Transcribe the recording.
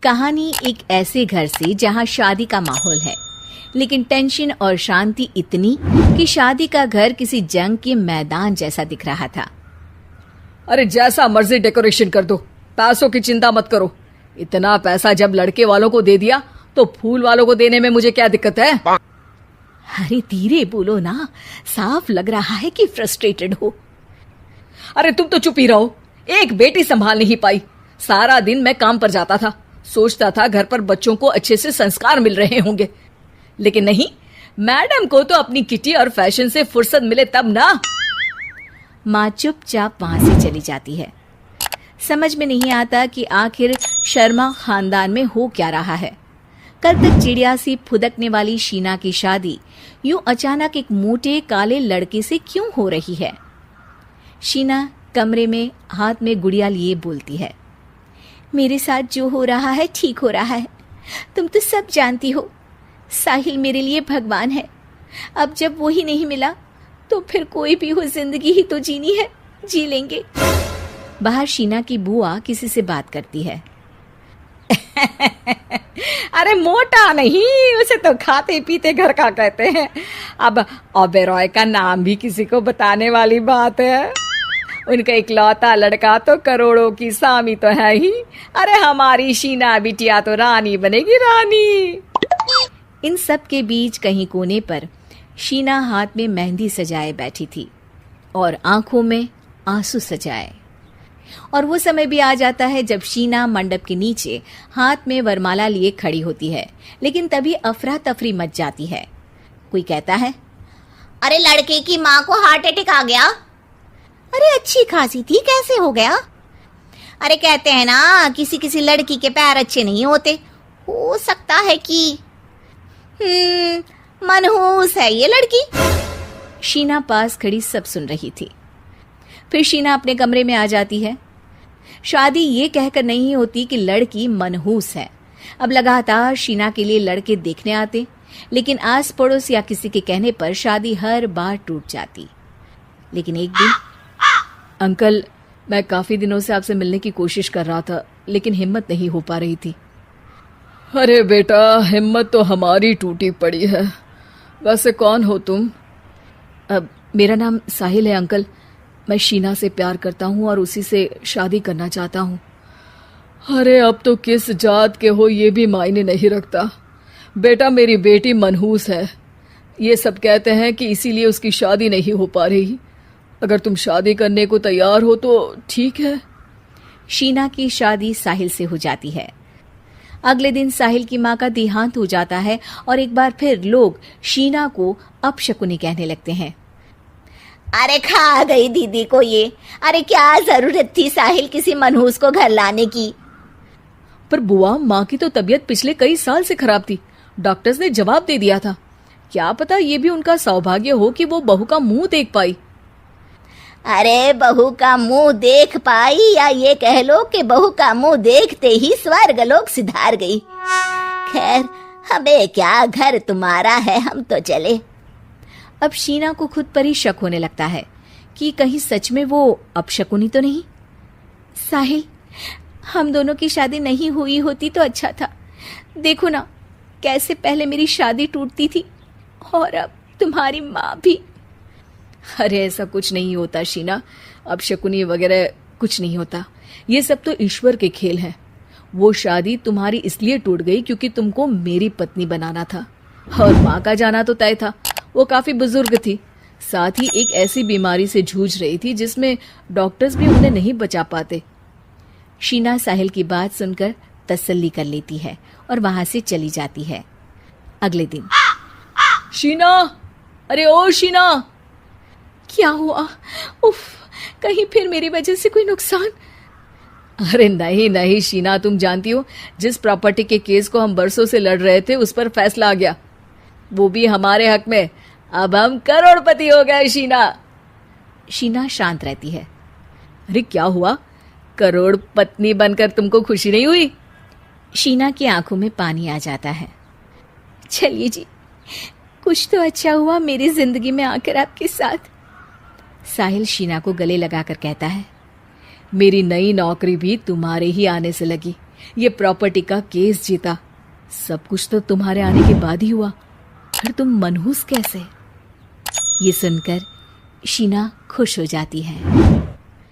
कहानी एक ऐसे घर से जहां शादी का माहौल है, लेकिन टेंशन और शांति इतनी कि शादी का घर किसी जंग के मैदान जैसा दिख रहा था। अरे जैसा मर्जी डेकोरेशन कर दो, पैसों की चिंता मत करो। इतना पैसा जब लड़के वालों को दे दिया तो फूल वालों को देने में मुझे क्या दिक्कत है? अरे धीरे बोलो ना, साफ लग रहा है कि फ्रस्ट्रेटेड हो। अरे तुम तो चुप ही रहो। एक बेटी संभाल नहीं पाई। सारा दिन मैं काम पर जाता था, सोचता था घर पर बच्चों को अच्छे से संस्कार मिल रहे होंगे, लेकिन नहीं, मैडम को तो अपनी किटी और फैशन से फुर्सत मिले तब ना। माँ चुपचाप वहां से चली जाती है। समझ में नहीं आता कि आखिर शर्मा खानदान में हो क्या रहा है। कल तक चिड़िया सी फुदकने वाली शीना की शादी यूं अचानक एक मोटे काले लड़के से क्यों हो रही है? शीना कमरे में हाथ में गुड़िया लिए बोलती है, मेरे साथ जो हो रहा है ठीक हो रहा है। तुम तो सब जानती हो, साहिल मेरे लिए भगवान है। अब जब वो ही नहीं मिला तो फिर कोई भी हो, जिंदगी ही तो जीनी है, जी लेंगे। बाहर शीना की बुआ किसी से बात करती है। अरे मोटा नहीं, उसे तो खाते पीते घर का कहते हैं। अब ओबेरॉय का नाम भी किसी को बताने वाली बात है। उनका इकलौता लड़का तो करोड़ों की सामी तो है ही। अरे हमारी शीना बिटिया तो रानी बनेगी, रानी। इन सब के बीच कहीं कोने पर शीना हाथ में मेहंदी सजाए बैठी थी और आंखों में आंसू सजाए। और वो समय भी आ जाता है जब शीना मंडप के नीचे हाथ में वरमाला लिए खड़ी होती है, लेकिन तभी अफरा तफरी मच जाती है। कोई कहता है, अरे लड़के की माँ को हार्ट अटैक आ गया। अरे अच्छी खासी थी, कैसे हो गया? अरे कहते हैं ना, किसी किसी लड़की के पैर अच्छे नहीं होते, हो सकता है कि मनहूस है ये लड़की। शीना पास खड़ी सब सुन रही थी। फिर शीना अपने कमरे में आ जाती है। शादी ये कहकर नहीं होती कि लड़की मनहूस है। अब लगातार शीना के लिए लड़के देखने आते, लेकिन आस पड़ोस या किसी के कहने पर शादी हर बार टूट जाती। लेकिन एक दिन, अंकल, मैं काफी दिनों से आपसे मिलने की कोशिश कर रहा था, लेकिन हिम्मत नहीं हो पा रही थी। अरे बेटा, हिम्मत तो हमारी टूटी पड़ी है। वैसे कौन हो तुम? अब मेरा नाम साहिल है अंकल। मैं शीना से प्यार करता हूँ और उसी से शादी करना चाहता हूँ। अरे अब तो किस जात के हो ये भी मायने नहीं रखता। बेटा, मेरी बेटी मनहूस है, ये सब कहते हैं कि इसीलिए उसकी शादी नहीं हो पा रही। अगर तुम शादी करने को तैयार हो तो ठीक है। शीना की शादी साहिल से हो जाती है। अगले दिन साहिल की माँ का देहांत हो जाता है और एक बार फिर लोग शीना को अपशकुनी कहने लगते हैं। अरे खा गई दीदी को ये। अरे क्या जरूरत थी साहिल किसी मनहूस को घर लाने की? पर बुआ, माँ की तो तबीयत पिछले कई साल से खराब थी। डॉक्टर्स ने जवाब दे दिया था। क्या पता ये भी उनका सौभाग्य हो कि वो बहू का मुंह देख पाई। अरे बहू का मुंह देख पाई, या ये कह लो कि बहू का मुंह देखते ही स्वर्ग लोक सिधार गई। खैर, हमें क्या, घर तुम्हारा है, हम तो चले। अब शीना को खुद पर ही शक होने लगता है कि कहीं सच में वो अपशकुनी तो नहीं। साहिल, हम दोनों की शादी नहीं हुई होती तो अच्छा था। देखो ना, कैसे पहले मेरी शादी टूटती थी और अब तुम्हारी माँ भी। अरे ऐसा कुछ नहीं होता शीना, अपशकुनी वगैरह कुछ नहीं होता। ये सब तो ईश्वर के खेल हैं। वो शादी तुम्हारी इसलिए टूट गई क्योंकि तुमको मेरी पत्नी बनाना था, और माँ का जाना तो तय था। वो काफी बुजुर्ग थी, साथ ही एक ऐसी बीमारी से जूझ रही थी जिसमें डॉक्टर्स भी उन्हें नहीं बचा पाते। शीना साहिल की बात सुनकर तसल्ली कर लेती है और वहां से चली जाती है। अगले दिन, शीना, अरे ओ शीना। क्या हुआ? उफ, कहीं फिर मेरी वजह से कोई नुकसान? अरे नहीं नहीं शीना, तुम जानती हो, जिस प्रॉपर्टी के केस को हम बरसों से लड़ रहे थे उस पर फैसला आ गया, वो भी हमारे हक में। अब हम करोड़पति हो गए शीना। शीना शांत रहती है। अरे क्या हुआ? करोड़ पत्नी बनकर तुमको खुशी नहीं हुई? शीना की आंखों में पानी आ जाता है। चलिए जी, कुछ तो अच्छा हुआ मेरी जिंदगी में आकर आपके साथ। साहिल शीना को गले लगाकर कहता है, मेरी नई नौकरी भी तुम्हारे ही आने से लगी। ये प्रॉपर्टी का केस जीता। सब कुछ तो तुम्हारे आने के बाद ही हुआ, फिर तुम मनहूस कैसे? ये सुनकर शीना खुश हो जाती है।